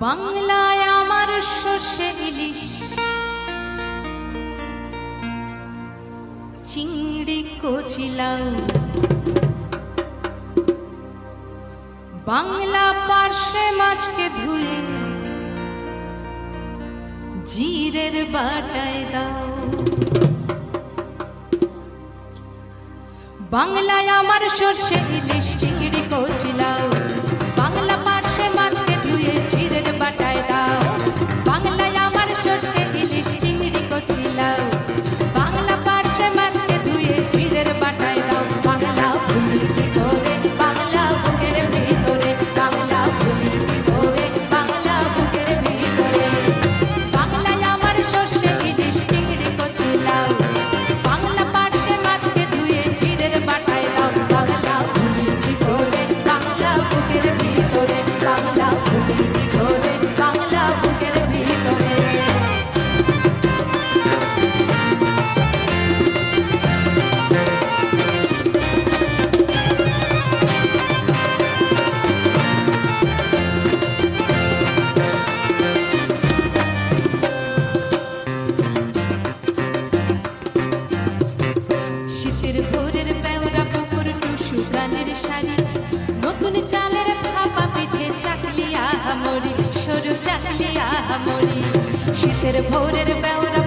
বাংলায় আমার সর্ষে ইলিশ চিংড়ি কচিলাও, বাংলা পার্শে মাছকে ধুয়ে জিরের বাটায় দাও। বাংলায় আমার সর্ষে ইলিশ চিংড়ি কচিলাও, বাংলা পার্শে মাছকে ধুয়ে জিরের বাটায় দাও। বাংলায় আমার সর্ষে ইলিশ চিংড়ি কচিলাও, বাংলা পার্শে মাছকে ধুয়ে জিরের বাটায় দাও। বাংলা ভুলি কি করে বাংলা বুকের ভিতরে, বাংলা ভুলি কি করে বাংলা বুকের ভিতরে। বাংলায় আমার সর্ষে ইলিশ চিংড়ি কচিলাও, বাংলা পার্শে মাছকে ধুয়ে জিরের বাটায় দাও। বাংলা ভুলি কি করে বাংলা বুকের ভিতরে, বাংলা ভুলি কি করে বাংলা বুকের ভিতরে। শীতের ভোরের পেওরা পুকুর টুসু গানের শাড়ি, নতুন চালের ভাপা পিঠে চাকলিয়া মরি, সরু চাকলিয়া মরি। শীতের ভোরের পেওরা